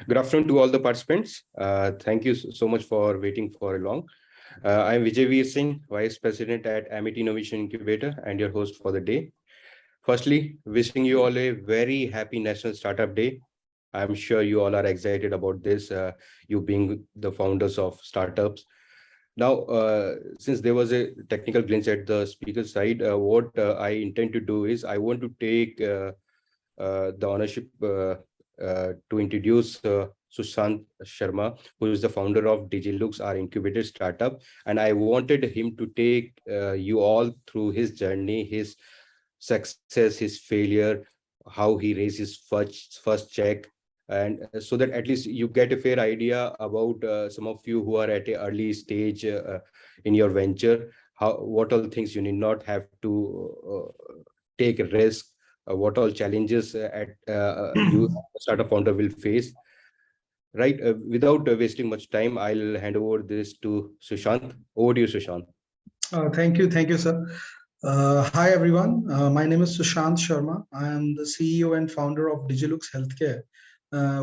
Good afternoon to all the participants. Thank you so much for waiting for long. I'm Vijay Veer Singh, Vice President at Amit Innovation Incubator and your host for the day. Firstly, wishing you all a very happy National Startup Day. I'm sure you all are excited about this, you being the founders of startups. Now, since there was a technical glitch at the speaker side, what I intend to do is I want to take the ownership to introduce Sushant Sharma, who is the founder of DigiLux, our incubator startup. And I wanted him to take you all through his journey, his success, his failure, how he raised his first check, and so that at least you get a fair idea about some of you who are at a early stage in your venture, how what all things you need not have to take a risk, what all challenges you startup founder will face. Right. Without wasting much time, I'll hand over this to Sushant. Over to you, Sushant. Thank you, sir. Hi, everyone. My name is Sushant Sharma. I am the CEO and founder of Digilux Healthcare.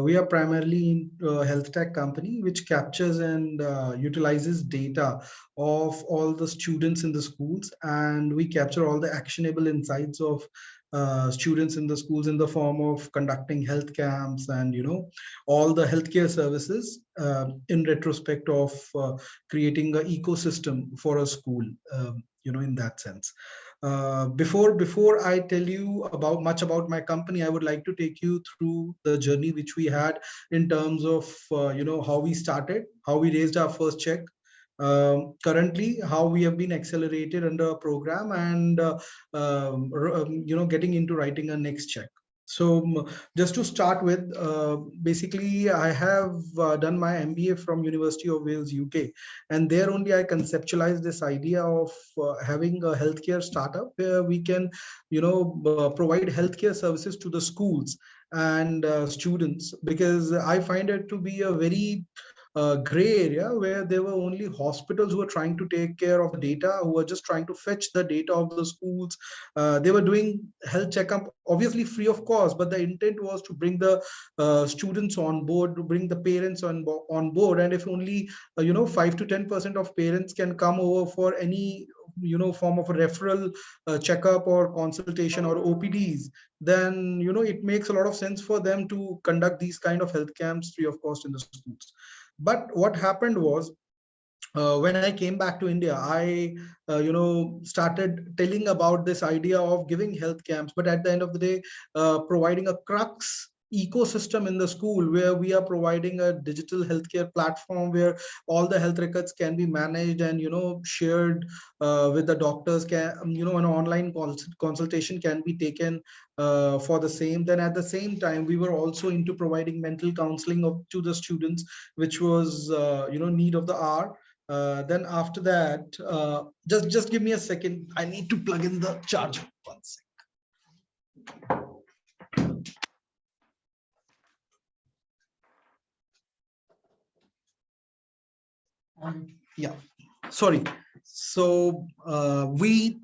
We are primarily a health tech company which captures and utilizes data of all the students in the schools, and we capture all the actionable insights of students in the schools in the form of conducting health camps and all the healthcare services in retrospect of creating an ecosystem for a school. In that sense, before I tell you about my company, I would like to take you through the journey which we had in terms of how we started, how we raised our first check, currently how we have been accelerated under a program, and getting into writing a next check. So just to start with, basically I have done my MBA from University of Wales, UK, and there only I conceptualized this idea of having a healthcare startup where we can, provide healthcare services to the schools and students, because I find it to be a very gray area where there were only hospitals who were trying to take care of the data, who were just trying to fetch the data of the schools. They were doing health checkup, obviously free of cost, but the intent was to bring the students on board, to bring the parents on board. And if only 5 to 10% of parents can come over for any form of a referral checkup or consultation or OPDs, then it makes a lot of sense for them to conduct these kind of health camps free of cost in the schools. But what happened was, when I came back to India, I started telling about this idea of giving health camps, but at the end of the day, providing a crux ecosystem in the school where we are providing a digital healthcare platform where all the health records can be managed and shared with the doctors. Can an online consultation can be taken for the same. Then at the same time, we were also into providing mental counseling to the students, which was need of the hour. Then after that, just give me a second. I need to plug in the charger. One second. Yeah, sorry. So we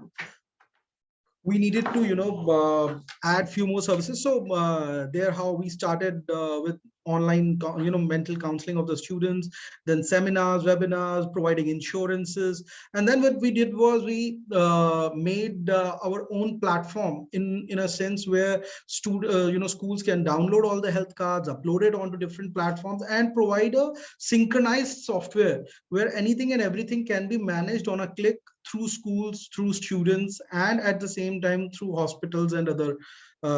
needed to add few more services. So there how we started with online mental counseling of the students, then seminars, webinars, providing insurances. And then what we did was we made our own platform in a sense where schools can download all the health cards, upload it onto different platforms, and provide a synchronized software where anything and everything can be managed on a click through schools, through students, and at the same time through hospitals and other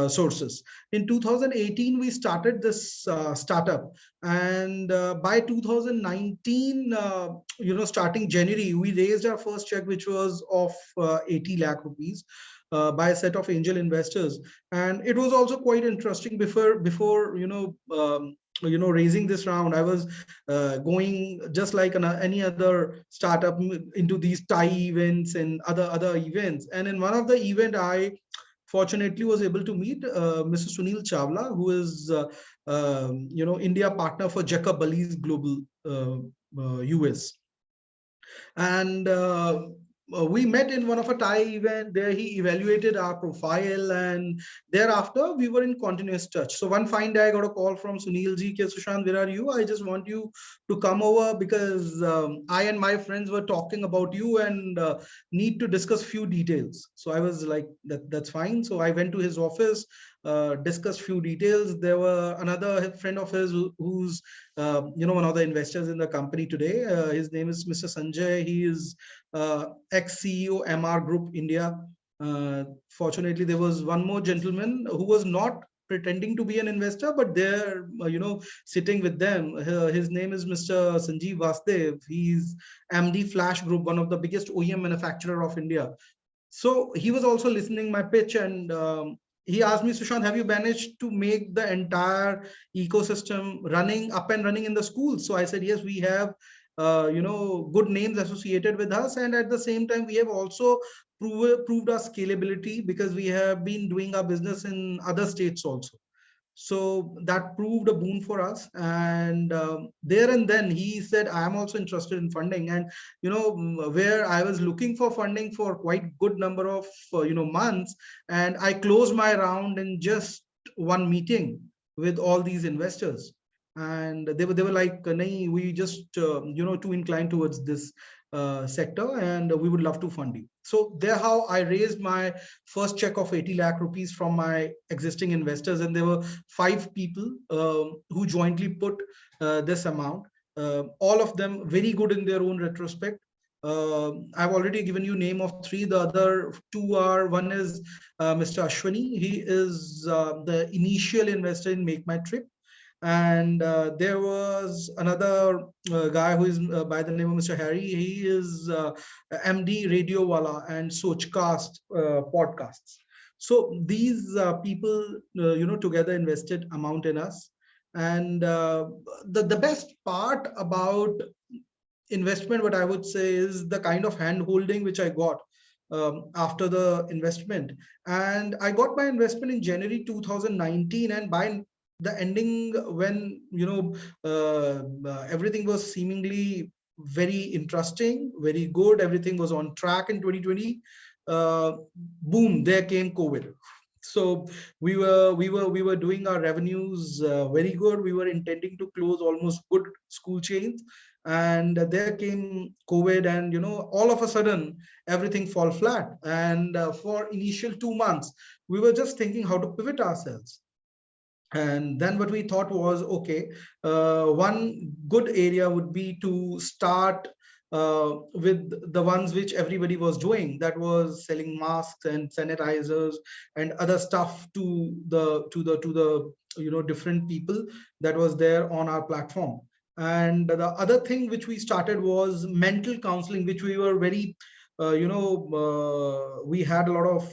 sources. In 2018, we started this startup, and by 2019, starting January, we raised our first check, which was of 80 lakh rupees. By a set of angel investors, and it was also quite interesting. Before raising this round, I was going just like any other startup into these TIE events and other events. And in one of the event, I fortunately was able to meet Mr. Sunil Chawla, who is India partner for Jacob Bally's Global US. And we met in one of a Thai event. There he evaluated our profile, and thereafter we were in continuous touch. So one fine day I got a call from Sunil ji, "Ke Sushant, where are you? I just want you to come over because I and my friends were talking about you and need to discuss few details." So I was like, that's fine. So I went to his office, discussed few details. There were another friend of his who's one of the investors in the company today. His name is Mr. Sanjay. He is ex-CEO MR Group India. Fortunately, there was one more gentleman who was not pretending to be an investor, but they're sitting with them. His name is Mr. Sanjeev Vasdev. He's MD Flash Group, one of the biggest OEM manufacturer of India. So he was also listening my pitch, and he asked me, "Sushant, have you managed to make the entire ecosystem running up and running in the schools?" So I said, yes, we have good names associated with us, and at the same time we have also proved our scalability, because we have been doing our business in other states also. So that proved a boon for us. And there and then he said, "I am also interested in funding." And where I was looking for funding for quite good number of months, and I closed my round in just one meeting with all these investors. And they were like, "Nahi, we just too inclined towards this sector, and we would love to fund you." So there how I raised my first check of 80 lakh rupees from my existing investors, and there were 5 people who jointly put this amount. All of them very good in their own retrospect. I've already given you name of 3. The other 2 are, one is Mr. Ashwani. He is the initial investor in Make My Trip. And there was another guy who is by the name of Mr. Harry. He is MD Radio Wala and Sochcast podcasts. So these people, together invested amount in us. And the best part about investment, what I would say, is the kind of hand holding which I got after the investment. And I got my investment in January 2019, and by the ending, when everything was seemingly very interesting, very good, everything was on track in 2020, boom, there came COVID. So we were doing our revenues very good. We were intending to close almost good school chains, and there came COVID, and all of a sudden everything fall flat. And for initial 2 months we were just thinking how to pivot ourselves. And then what we thought was, okay, one good area would be to start with the ones which everybody was doing, that was selling masks and sanitizers and other stuff to the different people that was there on our platform. And the other thing which we started was mental counseling, which we were very we had a lot of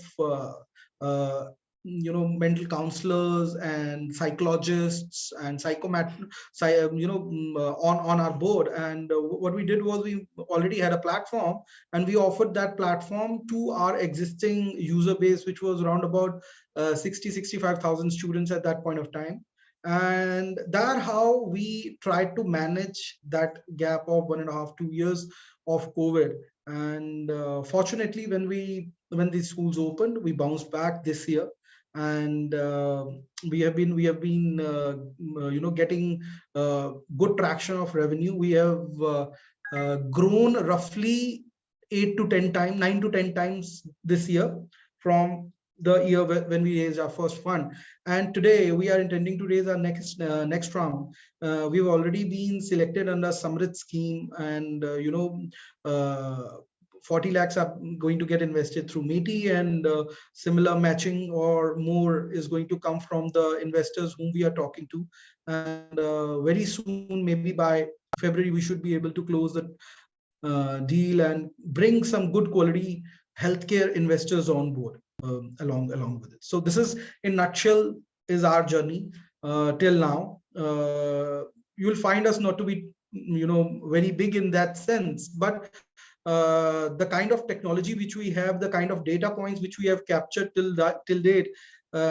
mental counselors and psychologists and on our board. And what we did was, we already had a platform, and we offered that platform to our existing user base, which was around about 65,000 students at that point of time. And that how we tried to manage that gap of 1.5-2 years of COVID. And fortunately, when these schools opened, we bounced back this year. And we have been getting good traction of revenue. We have grown roughly 8 to 10 times, 9 to 10 times this year, from the year when we raised our first fund. And today we are intending to raise our next round. We've already been selected under Samrit scheme, and 40 lakhs are going to get invested through METI, and similar matching or more is going to come from the investors whom we are talking to. And very soon, maybe by February, we should be able to close the deal and bring some good quality healthcare investors on board along with it. So this is, in nutshell, is our journey till now. You'll find us not to be very big in that sense, but the kind of technology which we have, the kind of data points which we have captured till date,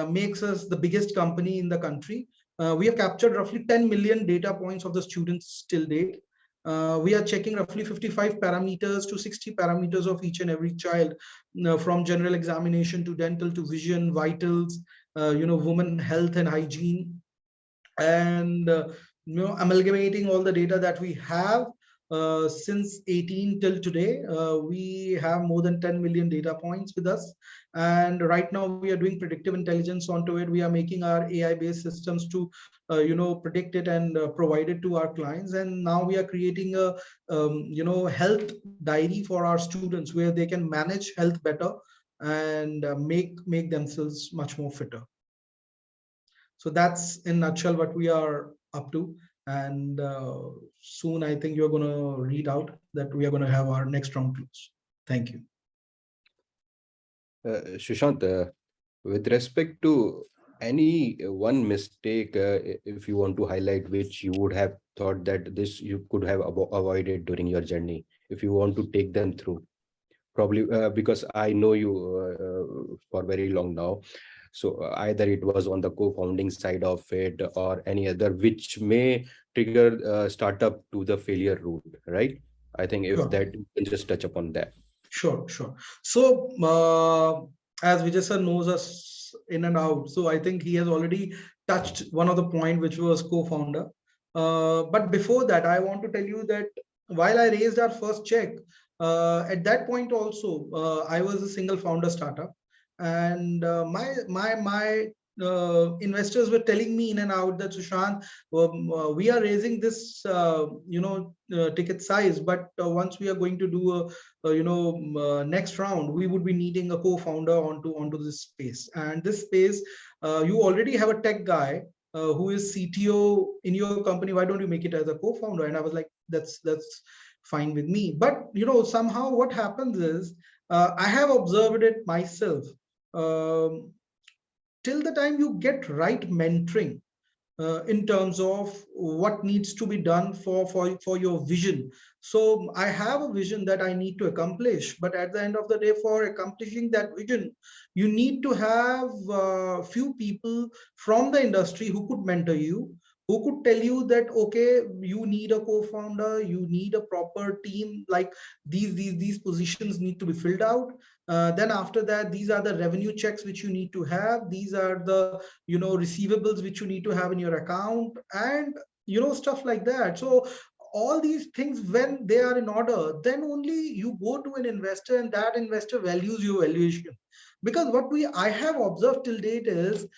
makes us the biggest company in the country. We have captured roughly 10 million data points of the students till date. We are checking roughly 55 parameters to 60 parameters of each and every child, from general examination to dental to vision, vitals, women health and hygiene, and amalgamating all the data that we have since 18 till today. We have more than 10 million data points with us, and right now we are doing predictive intelligence onto it. We are making our AI based systems to predict it and provide it to our clients. And now we are creating a health diary for our students, where they can manage health better and make themselves much more fitter. So that's in nutshell what we are up to. And soon I think you're going to read out that we are going to have our next round close. Thank you. Sushant, with respect to any one mistake, if you want to highlight, which you would have thought that this you could have avoided during your journey, if you want to take them through, probably because I know you for very long now. So either it was on the co-founding side of it or any other, which may trigger startup to the failure route, right? I think if that you can just touch upon that. Sure. So as Vijay sir knows us in and out, so I think he has already touched one of the point, which was co-founder. But before that, I want to tell you that while I raised our first check, at that point also, I was a single founder startup, and my investors were telling me in and out that, Sushant, we are raising this ticket size, but once we are going to do a next round, we would be needing a co-founder onto this space. And this space, you already have a tech guy who is CTO in your company. Why don't you make it as a co-founder? And I was like, that's fine with me. But somehow what happens is, I have observed it myself. Till the time you get right mentoring in terms of what needs to be done for your vision. So I have a vision that I need to accomplish, but at the end of the day, for accomplishing that vision, you need to have few people from the industry who could mentor you, who could tell you that, okay, you need a co-founder, you need a proper team, like these positions need to be filled out. Then after that, these are the revenue checks which you need to have. These are the receivables which you need to have in your account, and stuff like that. So all these things, when they are in order, then only you go to an investor, and that investor values your valuation. Because what I have observed till date is,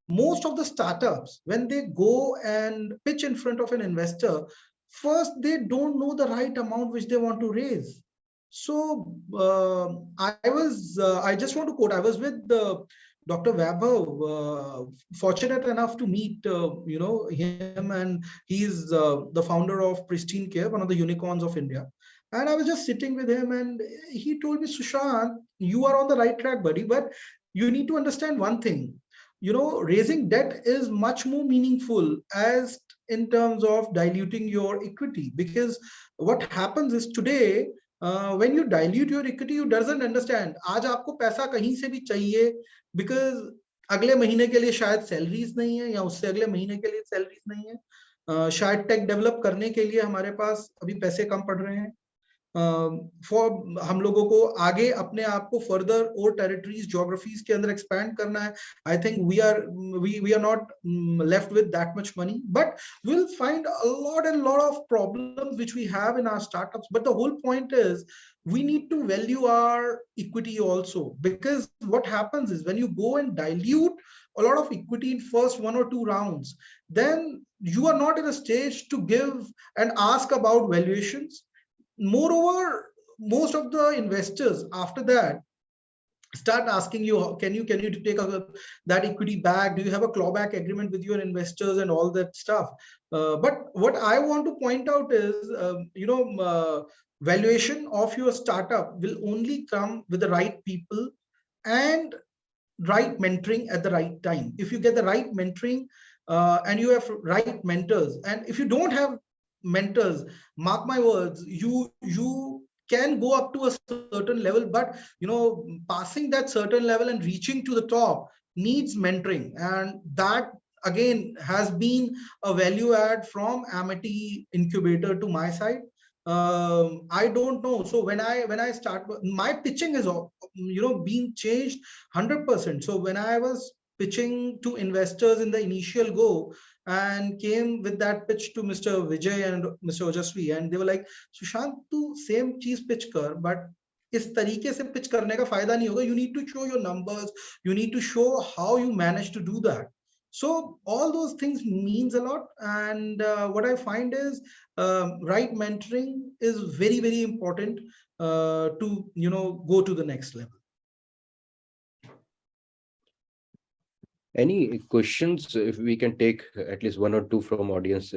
most of the startups, when they go and pitch in front of an investor, first they don't know the right amount which they want to raise. So I just want to quote, I was with Dr. Vaibhav, fortunate enough to meet him, and he's the founder of Pristine Care, one of the unicorns of India. And I was just sitting with him, and he told me, Sushant, you are on the right track, buddy, but you need to understand one thing. Raising debt is much more meaningful as in terms of diluting your equity, because what happens is today, when you dilute your equity, you doesn't understand, आज आपको पैसा कहीं से भी चाहिए, because अगले महीने के लिए शायद सैलरीज नहीं है, या उससे अगले महीने के लिए सैलरीज नहीं है, शायद टेक डेवलप करने के लिए हमारे पास अभी पैसे कम पड़ रहे हैं, फॉर हम लोगों को आगे अपने आप को फर्दर और टेरिटरीज, ज्योग्राफीज के अंदर एक्सपैंड करना है. I think we are not left with that much money, but we'll find a lot of problems which we have in our startups. But the whole point is, we need to value our equity also, because what happens is, when you go and dilute a lot of equity in first 1 or 2 rounds, then you are not in a stage to give and ask about valuations. Moreover, most of the investors after that start asking you, can you take that equity back? Do you have a clawback agreement with your investors and all that stuff? But what I want to point out is, valuation of your startup will only come with the right people and right mentoring at the right time. If you get the right mentoring and you have right mentors, and if you don't have mentors, mark my words, you can go up to a certain level, but passing that certain level and reaching to the top needs mentoring, and that again has been a value add from Amity Incubator to my side. I don't know. So when I start, my pitching is being changed 100%. So when I was pitching to investors in the initial go and came with that pitch to Mr. Vijay and Mr. Ojasvi, and they were like, Sushant, tu same cheese pitch kar, but इस तरीके से pitch करने का फायदा नहीं होगा. You need to show your numbers, you need to show how you manage to do that. So all those things means a lot. And what I find is right mentoring is very, very important to go to the next level. Any questions? If we can take at least one or two from audience.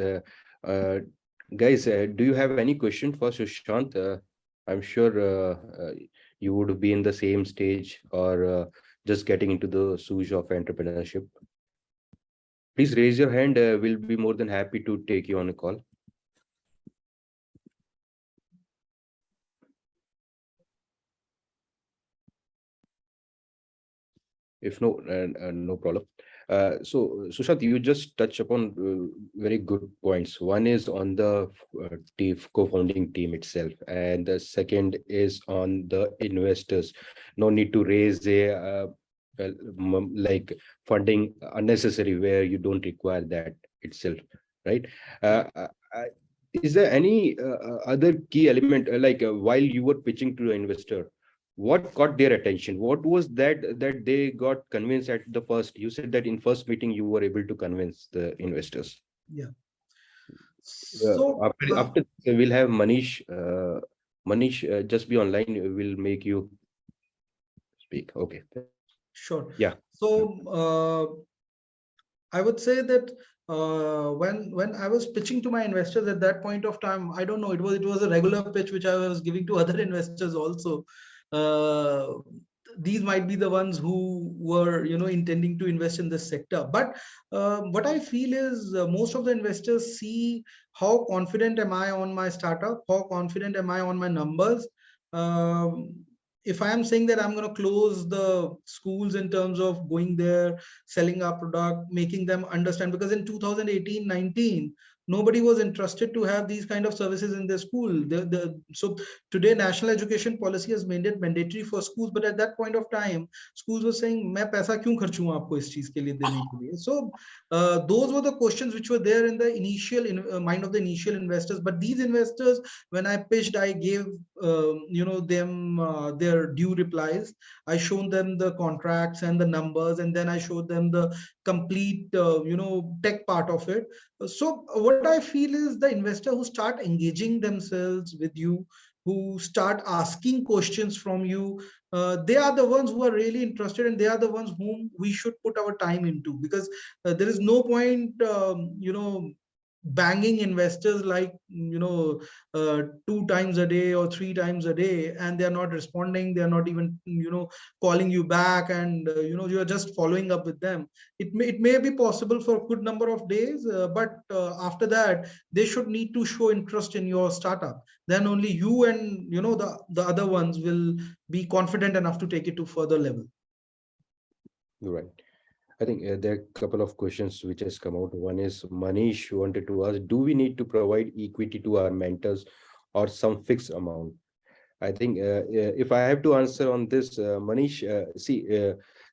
Guys, do you have any question for Sushant? I'm sure you would be in the same stage or just getting into the shoes of entrepreneurship. Please raise your hand. We'll be more than happy to take you on a call. If no, no problem. So Sushant, you just touch upon very good points. One is on the co-founding team itself, and the second is on the investors. No need to raise a like funding unnecessary where you don't require that itself, right? Uh, is there any other key element while you were pitching to the investor? What caught their attention? What was that they got convinced at the first? You said that in first meeting you were able to convince the investors. Yeah. Yeah. So After we'll have Manish. Manish, just be online. We'll make you speak. Okay. sure. Yeah. So I would say that when I was pitching to my investors at that point of time, I don't know, it was a regular pitch which I was giving to other investors also. Uh, these might be the ones who were intending to invest in this sector. But what I feel is most of the investors see how confident am I on my startup, how confident am I on my numbers. Um, if I am saying that I'm going to close the schools in terms of going there, selling our product, making them understand, because in 2018-19 nobody was interested to have these kind of services in their school. So today national education policy has made it mandatory for schools, but at that point of time schools were saying मैं पैसा क्यों खर्चूं आपको इस चीज के लिए देने के लिए. So those were the questions which were there in the initial mind of the initial investors. But these investors, when I pitched, I gave them their due replies. I shown them the contracts and the numbers, and then I showed them the complete tech part of it. So what I feel is the investor who start engaging themselves with you, who start asking questions from you, they are the ones who are really interested, and they are the ones whom we should put our time into. Because there is no point banging investors like 2 times a day or 3 times a day, and they are not responding, they are not even calling you back, and you are just following up with them. It may be possible for a good number of days, but after that they should need to show interest in your startup. Then only you and the other ones will be confident enough to take it to further level. Right. I think there are a couple of questions which has come out. One is Manish wanted to ask, do we need to provide equity to our mentors or some fixed amount? I think if I have to answer on this, Manish,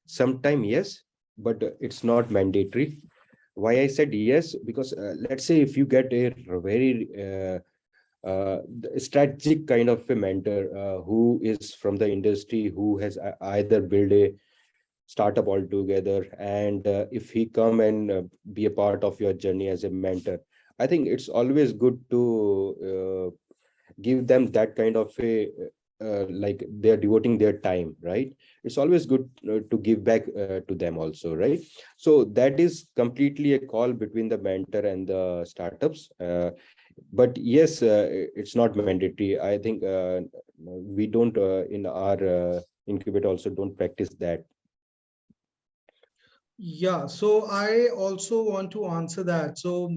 sometime yes, but it's not mandatory. Why I said yes, because let's say if you get a very strategic kind of a mentor who is from the industry, who has either built a startup altogether, and if he come and be a part of your journey as a mentor, I think it's always good to give them that kind of a like they're devoting their time, right? It's always good to give back to them also, right? So that is completely a call between the mentor and the startups, but yes, it's not mandatory. I think we don't in our incubator also don't practice that. Yeah, so I also want to answer that. So,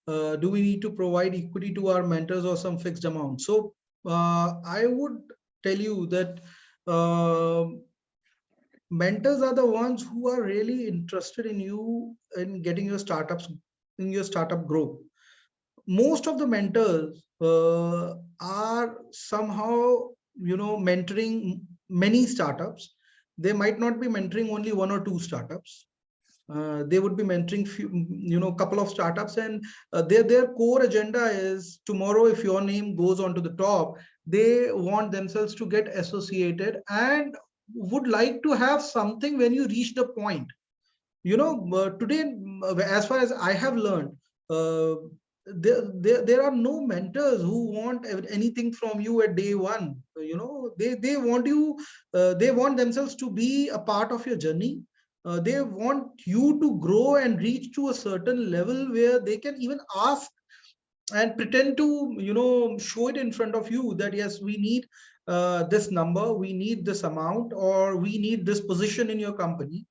do we need to provide equity to our mentors or some fixed amount? So, I would tell you that mentors are the ones who are really interested in you in getting your startups in your startup grow. Most of the mentors are somehow, mentoring many startups. They might not be mentoring only one or two startups. They would be mentoring few, couple of startups, and their core agenda is tomorrow if your name goes onto the top, they want themselves to get associated and would like to have something when you reach the point. Today, as far as I have learned, uh, there are no mentors who want anything from you at day one. They want you, they want themselves to be a part of your journey. They want you to grow and reach to a certain level where they can even ask and pretend to, show it in front of you that yes, we need this number, we need this amount, or we need this position in your company.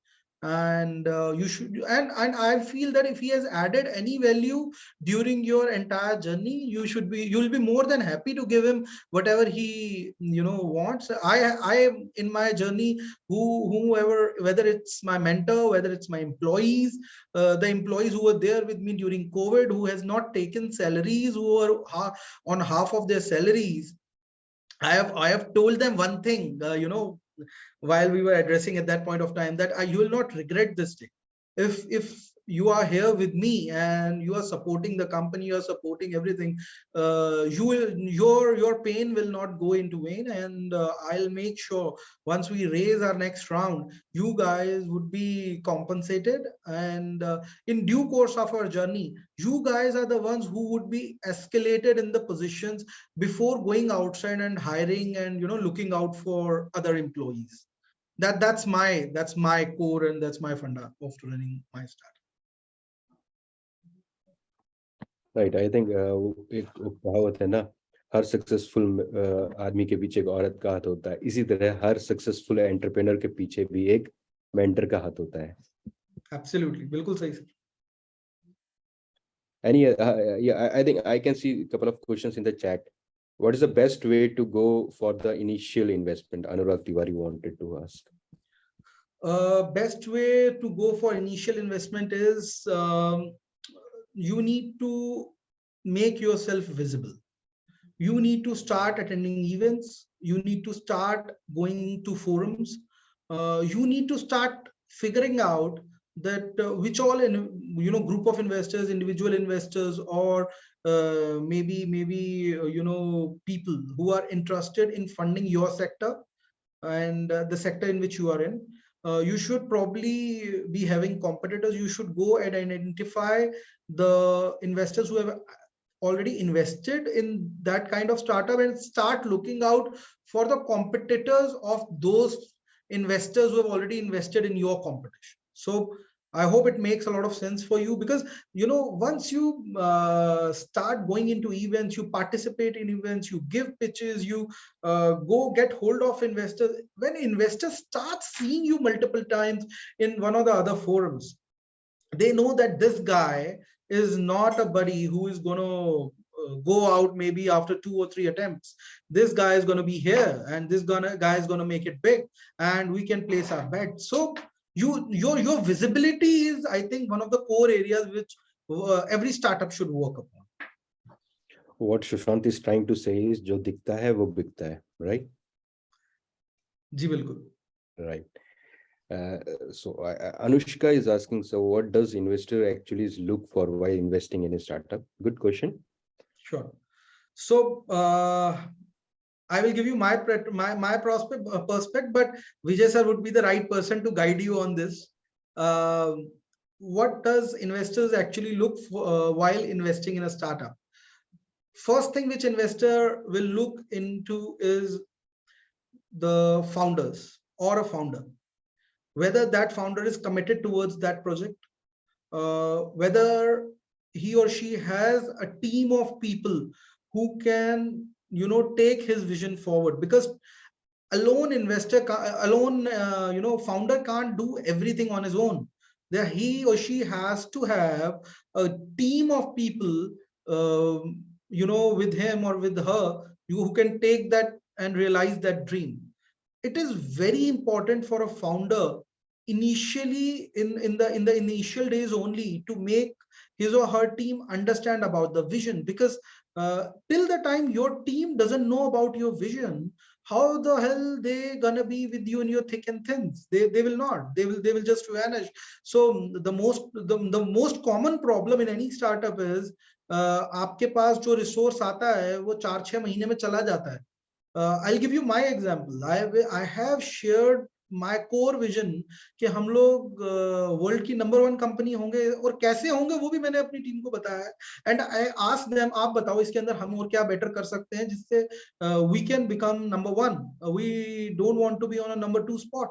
And you should, and I feel that if he has added any value during your entire journey, you'll be more than happy to give him whatever he, wants. I am in my journey, whoever, whether it's my mentor, whether it's my employees, the employees who were there with me during COVID, who has not taken salaries, who are on half of their salaries. I have told them one thing, while we were addressing at that point of time, that you will not regret this thing. If you are here with me and you are supporting the company, you are supporting everything, your pain will not go into vain. And I'll make sure once we raise our next round, you guys would be compensated. And in due course of our journey, you guys are the ones who would be escalated in the positions before going outside and hiring and, looking out for other employees. That's my core, and that's my funda of running my startup. Right I think एक कहावत है ना, हर successful आदमी के पीछे एक औरत का हाथ होता है, इसी तरह हर सक्सेसफुल एंटरप्रेन्योर के पीछे भी एक मेंटर का हाथ होता है. Absolutely, बिल्कुल सही sir. Any yeah, I think I can see a couple of questions in the chat. What is the best way to go for the initial investment? Anurag Tiwari wanted to ask. Best way to go for initial investment is, you need to make yourself visible. You need to start attending events. You need to start going to forums. You need to start figuring out that which all group of investors, individual investors, or maybe people who are interested in funding your sector and the sector in which you are in. You should probably be having competitors. You should go and identify the investors who have already invested in that kind of startup and start looking out for the competitors of those investors who have already invested in your competition. So I hope it makes a lot of sense for you, because once you start going into events, you participate in events, you give pitches, you go get hold of investors. When investors start seeing you multiple times in one or the other forums, they know that this guy is not a buddy who is going to go out maybe after 2 or 3 attempts. This guy is going to be here, and this guy is going to make it big, and we can place our bet. So your visibility is, I think, one of the core areas which every startup should work upon. What Sushant is trying to say is, जो दिखता है वो बिकता है, right? जी बिल्कुल. Right. So Anushka is asking, so what does investor actually look for while investing in a startup? Good question. Sure. So I will give you my prospect perspective, but Vijay sir would be the right person to guide you on this. What does investors actually look for while investing in a startup? First thing which investor will look into is the founders or a founder, whether that founder is committed towards that project, whether he or she has a team of people who can take his vision forward. Because alone founder can't do everything on his own. There he or she has to have a team of people with him or with her, who can take that and realize that dream. It is very important for a founder initially in the initial days only to make his or her team understand about the vision, because till the time your team doesn't know about your vision, how the hell they gonna be with you in your thick and thins? They will not, they will just vanish. So the most common problem in any startup is आपके पास जो resource आता है वो 4-6 महीने में चला जाता है. I'll give you my example. I have shared my core vision कि हम लोग वर्ल्ड की नंबर 1 कंपनी होंगे, और कैसे होंगे वो भी मैंने अपनी टीम को बताया है. एंड आई आस्क देम, आप बताओ इसके अंदर हम और क्या बेटर कर सकते हैं जिससे we can become number 1. We don't want to be on a number 2 spot.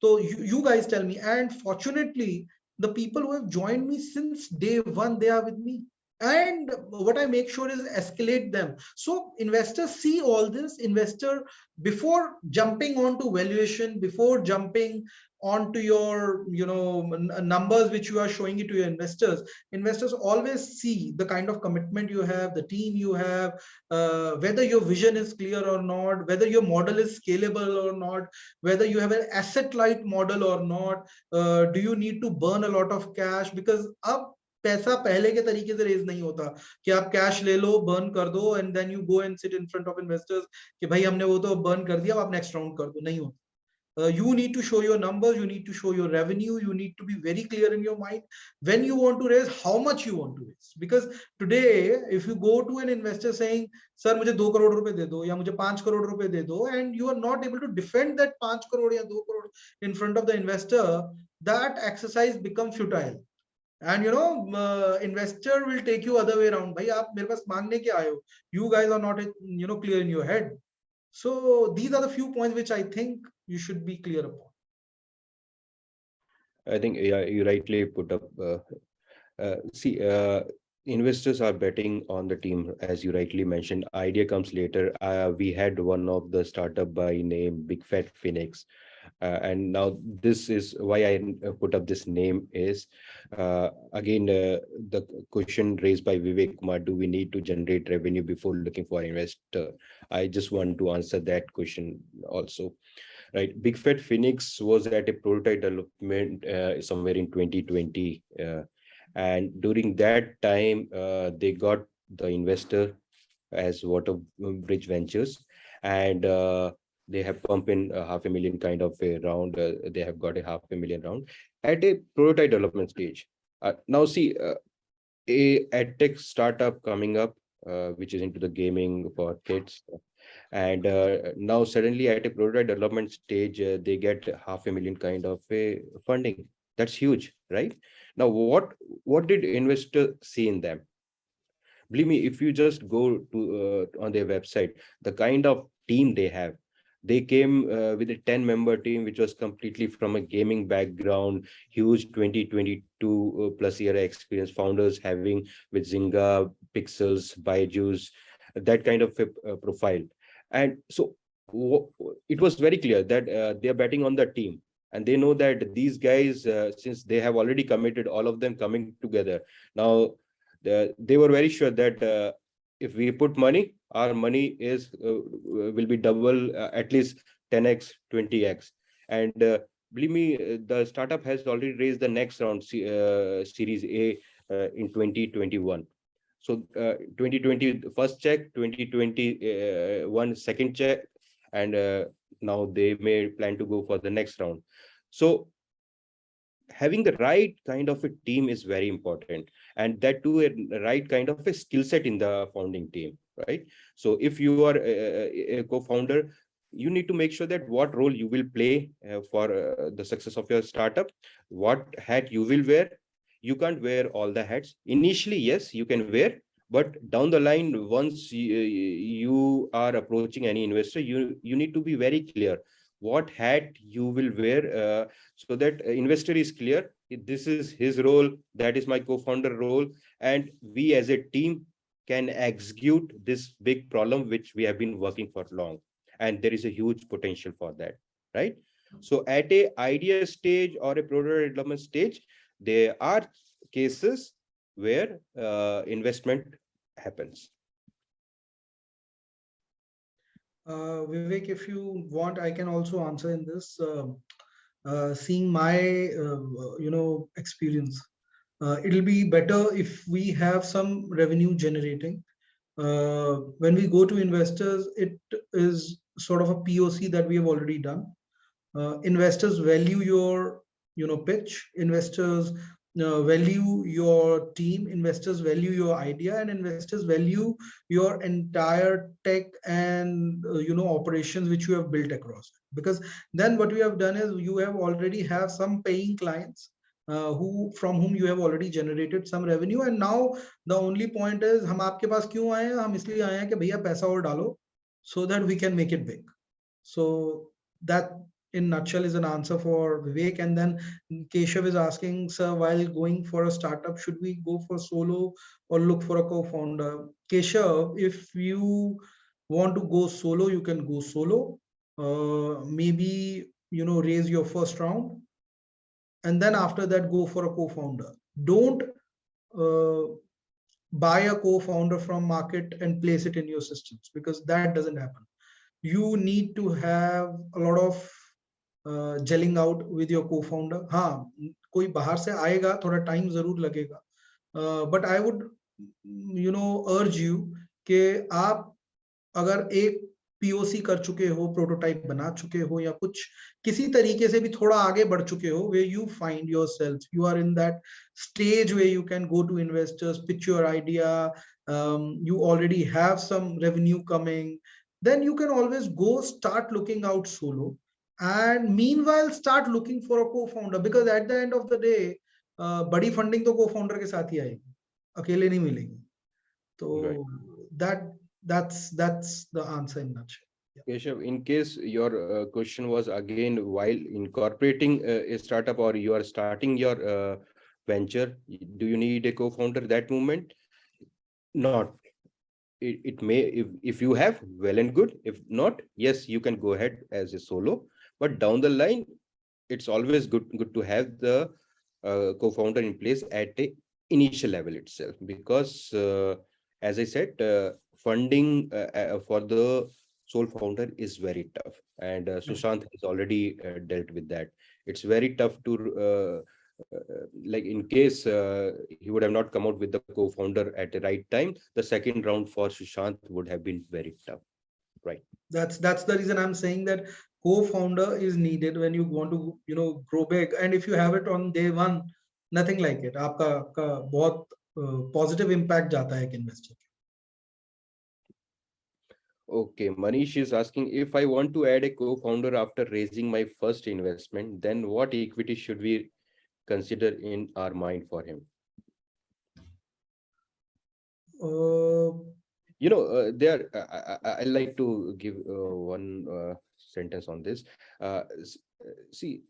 So you guys tell me, and fortunately the people who have joined me since day 1, they are with me, and what I make sure is escalate them. So investors see all this. Investor, before jumping onto valuation, before jumping onto your numbers which you are showing it to your investors, investors always see the kind of commitment you have, the team you have, whether your vision is clear or not, whether your model is scalable or not, whether you have an asset light model or not, do you need to burn a lot of cash, because up पैसा पहले के तरीके से raise नहीं होता कि आप cash ले लो, बर्न कर दो, and then you go and sit in front of investors कि भाई हमने वो तो बर्न कर दिया, अब आप नेक्स्ट राउंड कर दो. नहीं होता. You need to show your numbers, you need to show your revenue, you need to be very clear in your mind when you want to raise, how much you want to raise. Because today if you go to an investor saying sir मुझे 2 करोड़ रुपए दे दो या मुझे 5 करोड़ रुपए दे दो, and you are not able to defend that 5 crore या 2 crore in front of the investor, that exercise become futile. And investor will take you other way around. भाई आप मेरे पास मांगने के आए हो, you guys are not clear in your head. So these are the few points which I think you should be clear upon. I think, yeah, you rightly put up. See, investors are betting on the team, as you rightly mentioned. Idea comes later. We had one of the startup by name Big Fat Phoenix. And now this is why I put up this name is again the question raised by Vivek Kumar: do we need to generate revenue before looking for investor? I just want to answer that question also. Right, Big Fat Phoenix was at a prototype development somewhere in 2020, and during that time they got the investor as Waterbridge Ventures, and they have pumped in a $500,000 kind of a round. They have got a $500,000 round at a prototype development stage. Now see, a edtech startup coming up, which is into the gaming for kids, and now suddenly at a prototype development stage, they get $500,000 kind of a funding. That's huge, right? Now, what did investor see in them? Believe me, if you just go to on their website, the kind of team they have, they came with a 10-member team, which was completely from a gaming background, huge 2022 plus year experience, founders having with Zynga, Pixels, Byju's, that kind of a profile. And so it was very clear that they are betting on the team. And they know that these guys, since they have already committed, all of them coming together. Now, they were very sure that if we put money, our money is will be double, at least 10x, 20x. And believe me, the startup has already raised the next round, Series A, in 2021. So 2020 first check, 2021 second check, and now they may plan to go for the next round. So having the right kind of a team is very important, and that too a right kind of a skill set in the founding team, right? So if you are a co-founder, you need to make sure that what role you will play for the success of your startup, what hat you will wear. You can't wear all the hats initially. Yes, you can wear, but down the line, once you are approaching any investor, you need to be very clear what hat you will wear, so that investor is clear. This is his role, that is my co-founder role, and we as a team can execute this big problem which we have been working for long, and there is a huge potential for that, right? So at a idea stage or a prototype development stage, there are cases where investment happens. Vivek, if you want, I can also answer in this. seeing my experience, it'll be better if we have some revenue generating. When we go to investors, it is sort of a POC that we have already done. Investors value your pitch. Investors value your team. Investors value your idea, and investors value your entire tech and operations which you have built across. Because then what you have done is you have already have some paying clients who from whom you have already generated some revenue, and now the only point is हम आपके पास क्यों आए हैं? हम इसलिए आए हैं कि भैया पैसा और डालो, so that we can make it big. So that in nutshell is an answer for Vivek. And then Keshav is asking, sir, while going for a startup, should we go for solo or look for a co-founder? Keshav, if you want to go solo, you can go solo. Maybe raise your first round, and then after that go for a co-founder. Don't buy a co-founder from market and place it in your systems, because that doesn't happen. You need to have a lot of gelling out with your co-founder. हाँ, कोई बाहर से आएगा, थोड़ा time जरूर लगेगा, but I would urge you कि आप अगर एक POC कर चुके हो, प्रोटोटाइप बना चुके हो, या कुछ किसी तरीके से भी थोड़ा आगे बढ़ चुके हो, where you find yourself, you are in that stage where you can go to investors, pitch your idea, you already have some revenue coming, then you can always go start looking out solo, and meanwhile start looking for a co-founder, because at the end of the day बड़ी funding तो co-founder के साथ ही आएगी, अकेले नहीं मिलेगी. तो that's the answer in nutshell. Keshav, in case your question was again while incorporating a startup or you are starting your venture, do you need a co-founder that moment? Not. It may, if you have, well and good. If not, yes, you can go ahead as a solo. But down the line, it's always good to have the co-founder in place at the initial level itself, because as I said, funding for the sole founder is very tough, and Sushant has already dealt with that. It's very tough to like, in case he would have not come out with the co-founder at the right time, the second round for Sushant would have been very tough, right? That's the reason I'm saying that co-founder is needed when you want to grow big. And if you have it on day one, nothing like it. आपका बहुत positive impact जाता है एक investor. Okay, Manish is asking, if I want to add a co-founder after raising my first investment, then what equity should we consider in our mind for him? There, I like to give one sentence on this. See,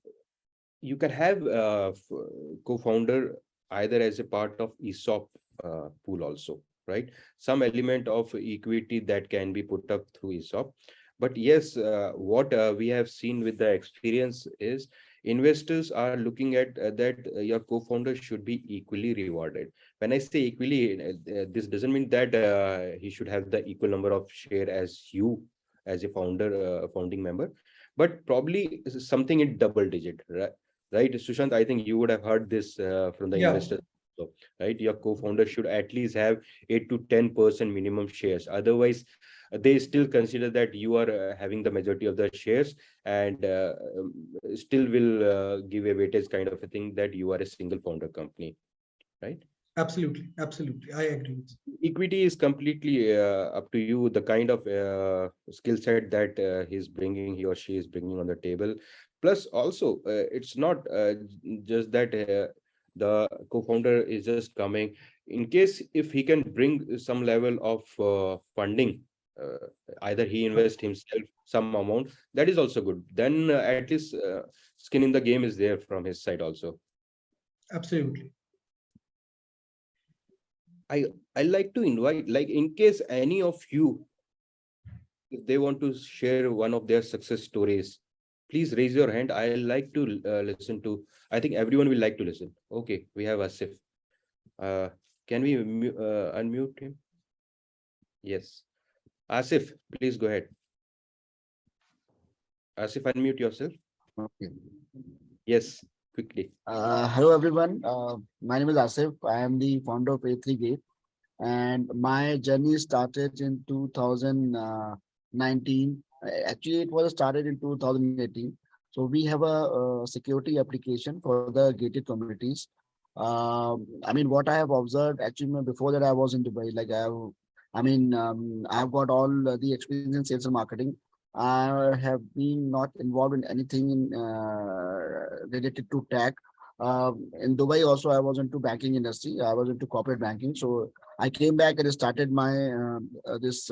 you can have co-founder either as a part of ESOP pool also, right? Some element of equity that can be put up through ESOP. But yes, what we have seen with the experience is investors are looking at that your co-founder should be equally rewarded. When I say equally, this doesn't mean that he should have the equal number of share as you as a founding member, but probably something in double digit, right? Sushant, I think you would have heard this from the investors. So, right, your co-founder should at least have 8 to 10% minimum shares. Otherwise, they still consider that you are having the majority of the shares, and still will give a weightage kind of a thing that you are a single founder company, right? Absolutely, I agree. Equity is completely up to you, the kind of skill set that he or she is bringing on the table. Plus also, it's not just that the co-founder is just coming. In case if he can bring some level of funding, either he invests himself some amount, that is also good. Then at least skin in the game is there from his side also. Absolutely. I like to invite, like, in case any of you, if they want to share one of their success stories, please raise your hand. I like to listen to. I think everyone will like to listen. Okay, we have Asif. Can we unmute him? Yes, Asif, please go ahead. Asif, unmute yourself. Okay. Yes, quickly. Hello everyone. My name is Asif. I am the founder of A3 Gate, and my journey started in 2019. Actually, it was started in 2018. So we have a security application for the gated communities. I mean, what I have observed actually before that I was in Dubai. Like I have got all the experience in sales and marketing. I have been not involved in anything related to tech. In Dubai also I was into banking industry. I was into corporate banking. So I came back and started my this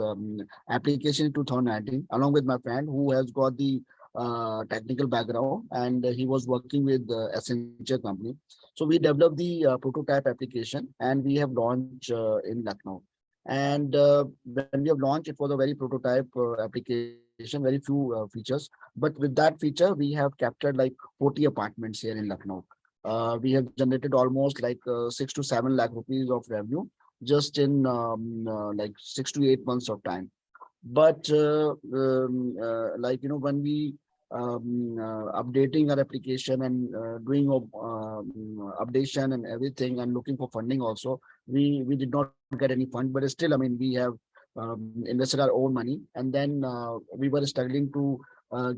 application in 2019 along with my friend who has got the technical background, and he was working with the Accenture company. So we developed the prototype application and we have launched in Lucknow. And when we have launched, it was a very prototype application, very few features. But with that feature, we have captured like 40 apartments here in Lucknow. We have generated almost like 6 to 7 lakh rupees of revenue just in like 6 to 8 months of time. But like when we updating our application and doing updation and everything and looking for funding also, we did not get any fund. But still, I mean, we have invested our own money, and then we were struggling to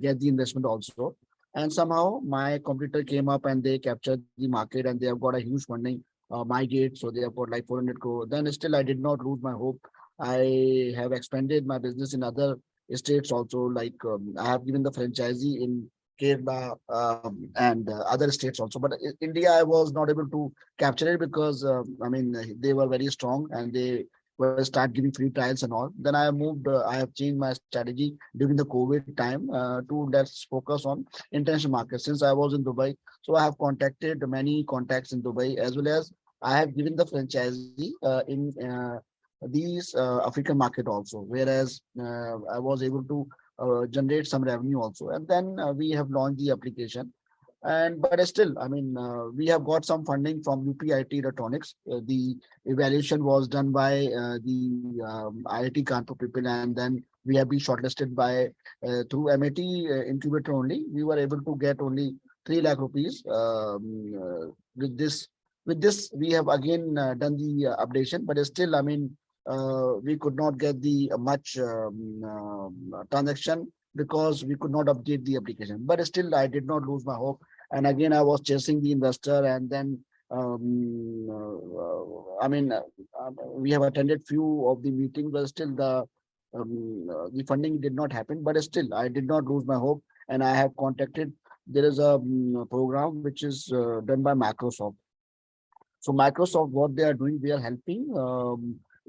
get the investment also. And somehow my competitor came up and they captured the market and they have got a huge funding, my gate. So they have got like 400 crore. Then still I did not lose my hope. I have expanded my business in other states also. Like I have given the franchisee in Kerala and other states also. But India, I was not able to capture it because I mean they were very strong and they were start giving free trials and all. Then I moved. I have changed my strategy during the COVID time to let's focus on international markets. Since I was in Dubai, so I have contacted many contacts in Dubai as well as I have given the franchisee in these African market also, whereas I was able to generate some revenue also. And then we have launched the application. And but still, I mean, we have got some funding from UPIT Electronics. The evaluation was done by the IIT Kanpur people, and then we have been shortlisted by through MIT incubator only. We were able to get only 3 lakh rupees with this. With this, we have again done the updation, but still, I mean, we could not get the much transaction because we could not update the application. But still, I did not lose my hope. And again, I was chasing the investor, and then I mean, we have attended few of the meetings, but still the funding did not happen. But still, I did not lose my hope, and I have contacted. There is a program which is done by Microsoft. So Microsoft, what they are doing, they are helping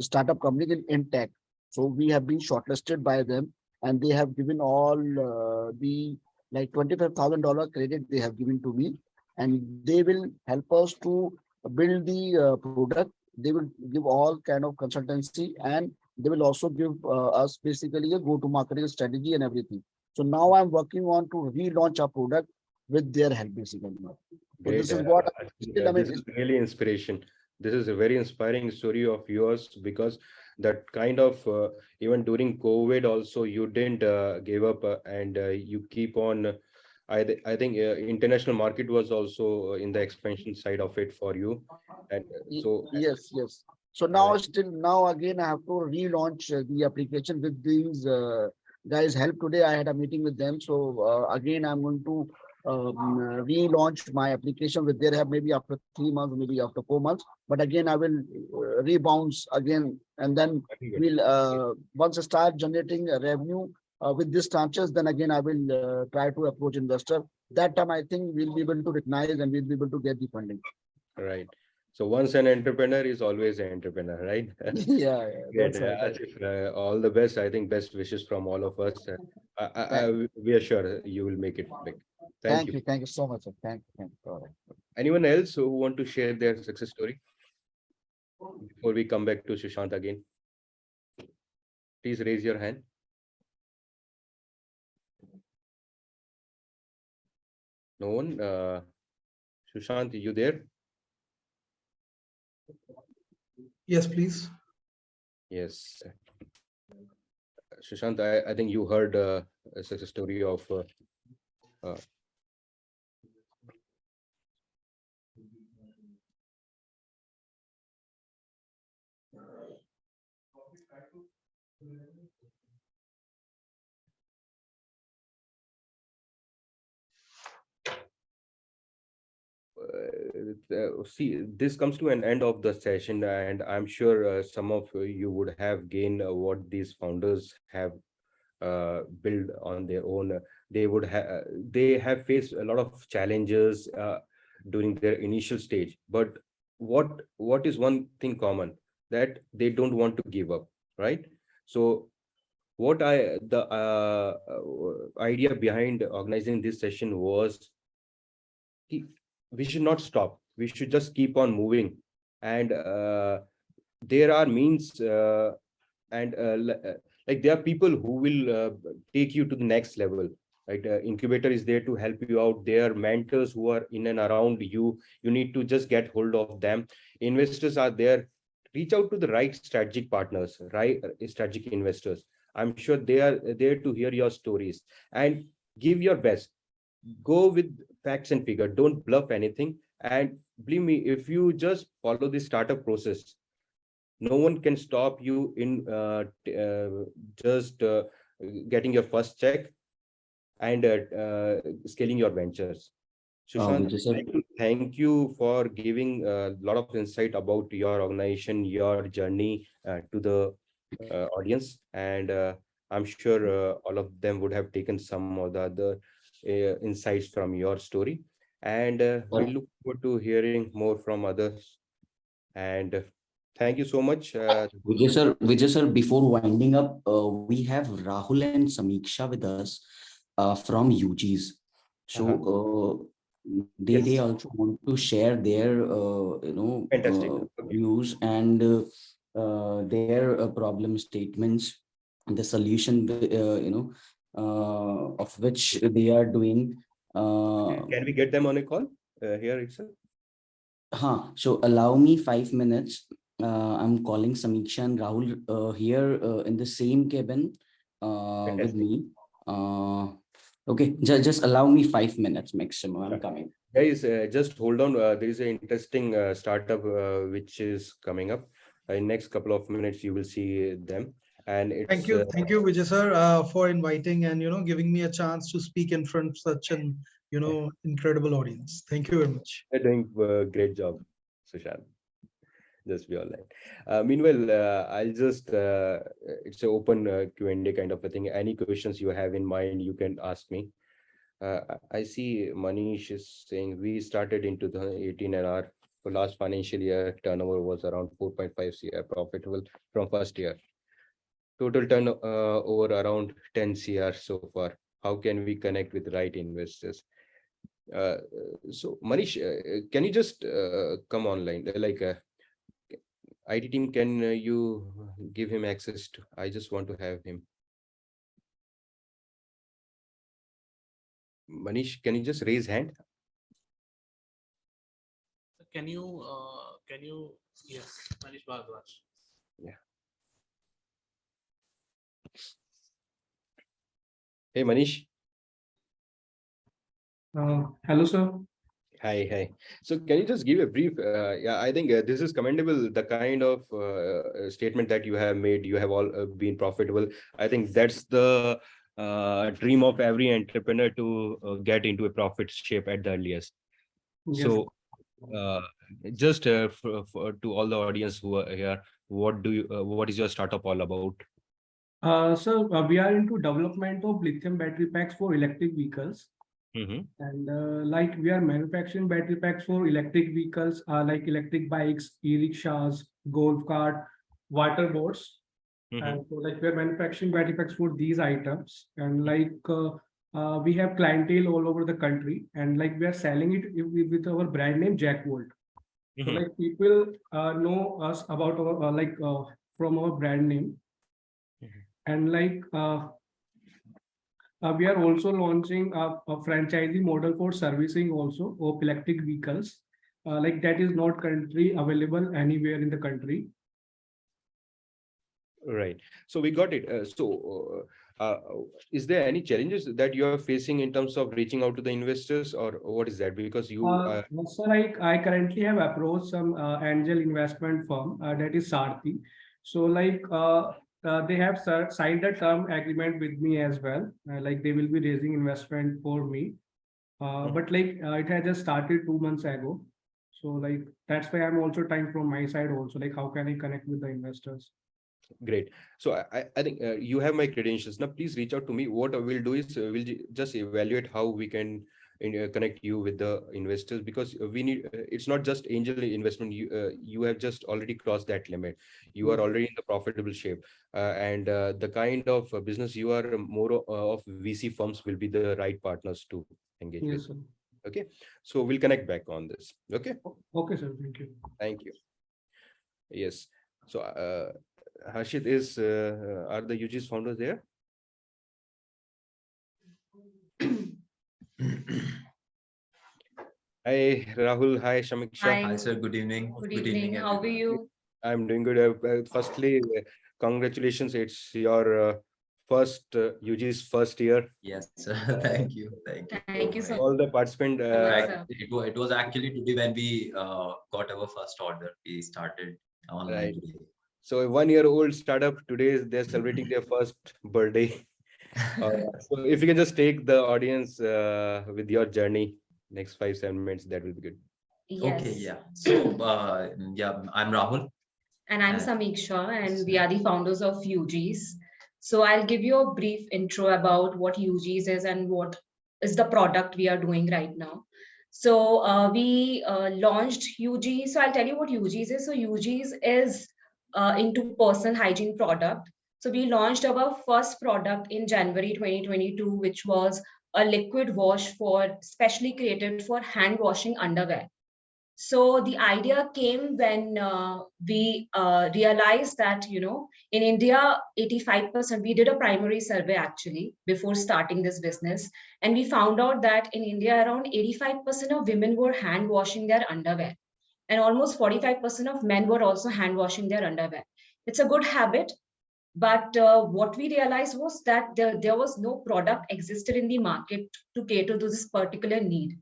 startup companies in tech. So we have been shortlisted by them, and they have given all the like $25,000 credit they have given to me, and they will help us to build the product. They will give all kind of consultancy, and they will also give us basically a go-to-market strategy and everything. So now I'm working on to relaunch our product with their help basically. So Great. this is what I think, still I mean. this is really inspiration. This is a very inspiring story of yours because that kind of even during COVID also you didn't give up and you keep on. I think international market was also in the expansion side of it for you, and so Yes, yes. So now still now again I have to relaunch the application with these guys help. Today I had a meeting with them. So again I'm going to relaunch my application with their help maybe after 3 months, maybe after 4 months. But again I will rebounce again, and then we'll once I start generating revenue with these tranches, then again I will try to approach investor. That time I think we'll be able to recognize and we'll be able to get the funding. right. So once an entrepreneur is always an entrepreneur, right? Yeah, yeah, Great. that's right. Asif, all the best. I think best wishes from all of us. We are sure you will make it big. Thank you. Thank you so much, sir. Thank you. All right. Anyone else who want to share their success story before we come back to Sushant again? Please raise your hand. No one. Sushant, you there? Yes, please. Yes. Sushant, I think you heard a success story of uh, See, this comes to an end of the session, and I'm sure some of you would have gained what these founders have built on their own. They have faced a lot of challenges during their initial stage, but what is one thing common, that they don't want to give up, right? So what I the idea behind organizing this session was, we should not stop. We should just keep on moving. And there are means and like there are people who will take you to the next level. Right? Incubator is there to help you out. There are mentors who are in and around you. You need to just get hold of them. Investors are there. Reach out to the right strategic partners, right? Strategic investors. I'm sure they are there to hear your stories and give your best. Go with facts and figure. Don't bluff anything. And believe me, if you just follow the startup process, no one can stop you in just getting your first check and scaling your ventures. Sushant, Vijay I'd sir. like to thank you for giving a lot of insight about your organization, your journey to the audience. And I'm sure all of them would have taken some or the other insights from your story. And we look forward to hearing more from others. And thank you so much. Vijay sir, before winding up, we have Rahul and Samiksha with us from UG's. So they Yes, also want to share their fantastic. Okay. views and their problem statements and the solution of which they are doing. Can we get them on a call here itself? So allow me 5 minutes. I'm calling Samiksha and Rahul here in the same cabin with Fantastic. me. Okay, just allow me 5 minutes maximum. I'm coming. Guys, just hold on. There is an interesting startup which is coming up. In next couple of minutes, you will see them. And it's Thank you, Vijay sir, for inviting and giving me a chance to speak in front of such an incredible audience. Thank you very much. they're doing a great job, Sushant. Just be online. Meanwhile, I'll just it's an open Q&A kind of a thing. Any questions you have in mind, you can ask me. I see Manish is saying we started in 2018 and our last financial year turnover was around 4.5 CR profitable from first year. Total turnover around 10 CR so far. How can we connect with right investors? So Manish, can you just come online? Like IT team, can you give him access to? I just want to have him. Manish, can you just raise hand? Can you yes, Manish Bhardwaj. Yeah. Hey Manish. Hello, sir. Hi. So can you just give a brief? Yeah, I think this is commendable. The kind of statement that you have made, you have all been profitable. I think that's the dream of every entrepreneur to get into a profit shape at the earliest. Yes. So just to all the audience who are here, what is your startup all about? So we are into development of lithium battery packs for electric vehicles. And like we are manufacturing battery packs for electric vehicles, like electric bikes, e-rickshaws, golf cart, water boats. And so like we are manufacturing battery packs for these items. And like we have clientele all over the country, and like we are selling it with our brand name Jackwolt. So like people know us about our from our brand name. And like we are also launching a franchisee model for servicing also of electric vehicles, like that is not currently available anywhere in the country. Right. So we got it. Is there any challenges that you are facing in terms of reaching out to the investors, or what is that? Because you So like I currently have approached some angel investment firm that is Sarthi. So like they have signed a term agreement with me as well. Like they will be raising investment for me. But like it has just started 2 months ago. So like that's why I'm also trying from my side also, like how can I connect with the investors? Great. So I think you have my credentials. Now, please reach out to me. What we'll do is just evaluate how we can connect you with the investors, because we need, it's not just angel investment. You have just already crossed that limit. You are already in the profitable shape. And the kind of business you are, more of VC firms will be the right partners to engage with. Yes, sir. Okay. So we'll connect back on this. Okay. Okay, sir. Thank you. Thank you. Yes. So Harshit, are the UG's founders there? Hi Rahul. Hi Samiksha. Hi. Hi, sir. Good evening. Good evening. How are everyone. you? I'm doing good. Firstly, congratulations. It's your first UG's first year. Yes, sir. Thank you. Thank you. Thank you so All the participants. much, Correct. sir. It was actually today when we got our first order. We started online Right. today. So a 1-year-old startup today, they're celebrating their first birthday. So if you can just take the audience with your journey, next 5-7 minutes, that will be good. Yes. Okay, yeah. So, yeah, I'm Rahul. And I'm Samiksha, and we are the founders of UG's. So I'll give you a brief intro about what UG's is and what is the product we are doing right now. So we launched UG. So I'll tell you what UG's is. So UG's is into personal hygiene product. So we launched our first product in January 2022, which was a liquid wash specially created for hand washing underwear. So the idea came when we realized that, in India, 85%, we did a primary survey actually before starting this business. And we found out that in India, around 85% of women were hand washing their underwear. And almost 45% of men were also hand washing their underwear. It's a good habit. But what we realized was that there was no product existed in the market to cater to this particular need.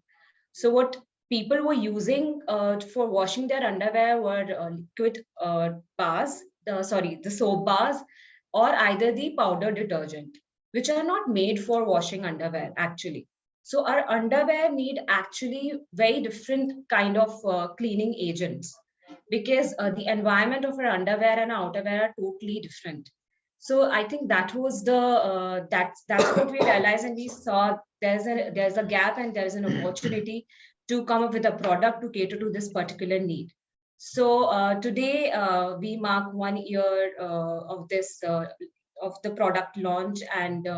So what people were using for washing their underwear were liquid bars, the soap bars, or either the powder detergent, which are not made for washing underwear actually. So our underwear need actually very different kind of cleaning agents, because the environment of our underwear and our outerwear are totally different. So I think that was that's what we realized, and we saw there's a gap and there's an opportunity to come up with a product to cater to this particular need. So today we mark 1 year of this of the product launch, and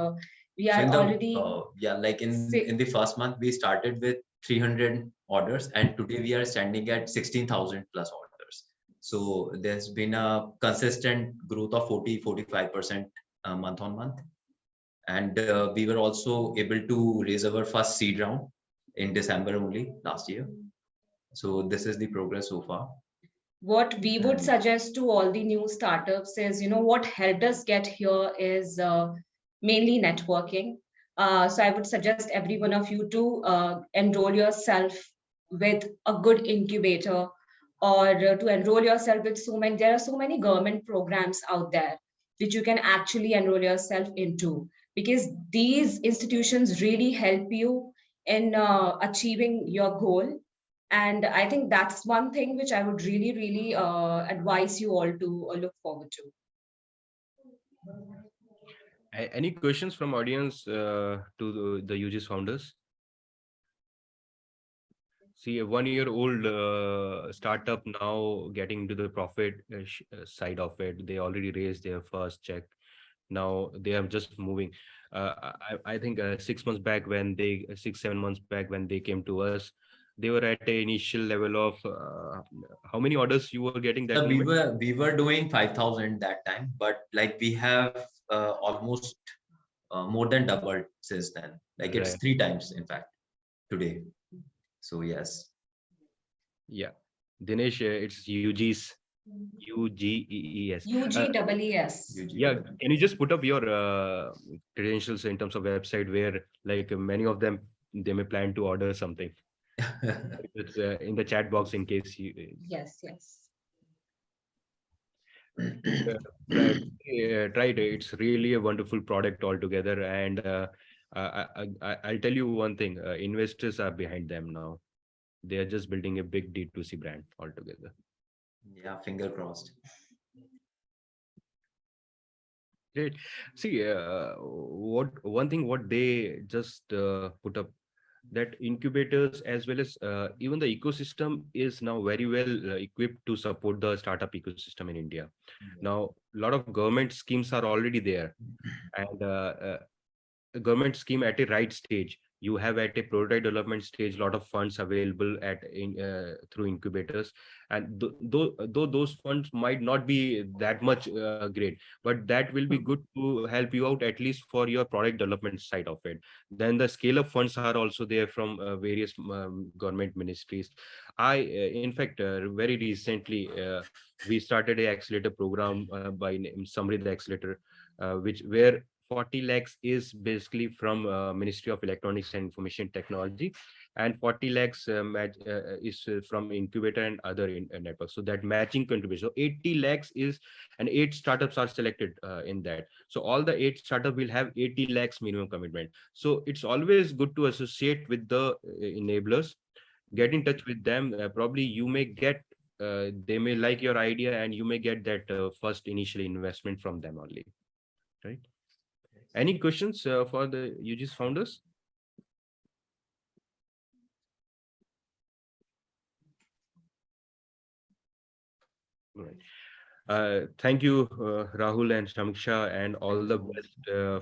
we are already like in the first month we started with 300 orders, and today we are standing at 16,000 plus orders. So there's been a consistent growth of 40-45% month on month. And we were also able to raise our first seed round in December only last year. So this is the progress so far. What we would suggest to all the new startups is, what helped us get here is mainly networking. So I would suggest every one of you to enroll yourself with a good incubator, or to enroll yourself with there are so many government programs out there which you can actually enroll yourself into, because these institutions really help you in achieving your goal. And I think that's one thing which I would really, really advise you all to look forward to. Any questions from audience to the UG's founders? See, a 1-year-old startup now getting to the profit side of it. They already raised their first check. Now they are just moving. I think 6 months back, 6-7 months back when they came to us, they were at the initial level of how many orders you were getting that moment? We were doing 5,000 that time, but like we have almost more than doubled since then. Like it's 3 times in fact today. So yes. Yeah, Dinesh, it's UG's. UGEES. UGEES. Yeah, can you just put up your credentials in terms of website where, like, many of them, they may plan to order something. It's in the chat box in case you. Yes. Right. It's really a wonderful product altogether. And I'll tell you one thing, investors are behind them now. They are just building a big D2C brand altogether. Yeah, finger crossed. Great. See, one thing what they just put up, that incubators as well as even the ecosystem is now very well equipped to support the startup ecosystem in India. Now, a lot of government schemes are already there, and a government scheme at a right stage. You have at a prototype development stage a lot of funds available through incubators, and though those funds might not be that much great, but that will be good to help you out at least for your product development side of it. Then the scale up funds are also there from various government ministries. In fact, very recently we started a accelerator program by name Samrid Accelerator, where 40 lakhs is basically from Ministry of Electronics and Information Technology, and 40 lakhs is from incubator and other networks. So that matching contribution. So 80 lakhs is, and 8 startups are selected in that. So all the 8 startups will have 80 lakhs minimum commitment. So it's always good to associate with the enablers, get in touch with them. Probably you may get, they may like your idea, and you may get that first initial investment from them only, right? Any questions for the UG's founders? Right. Thank you, Rahul and Samiksha, and all the best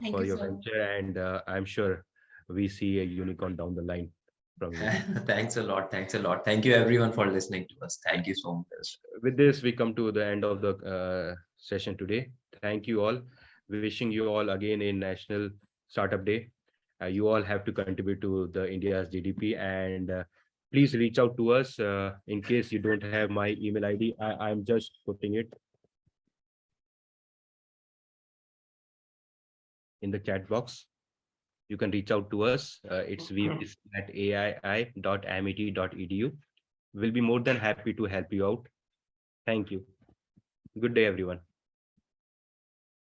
Thank for you, your sir. venture. And I'm sure we see a unicorn down the line from you. Thanks a lot. Thanks a lot. Thank you everyone for listening to us. Thank you so much. With this, we come to the end of the session today. Thank you all. Wishing you all again a National Startup Day. You all have to contribute to the India's GDP, and please reach out to us in case you don't have my email ID. I'm just putting it in the chat box. You can reach out to us. It's vvc@aii.met.edu. We'll be more than happy to help you out. Thank you. Good day, everyone.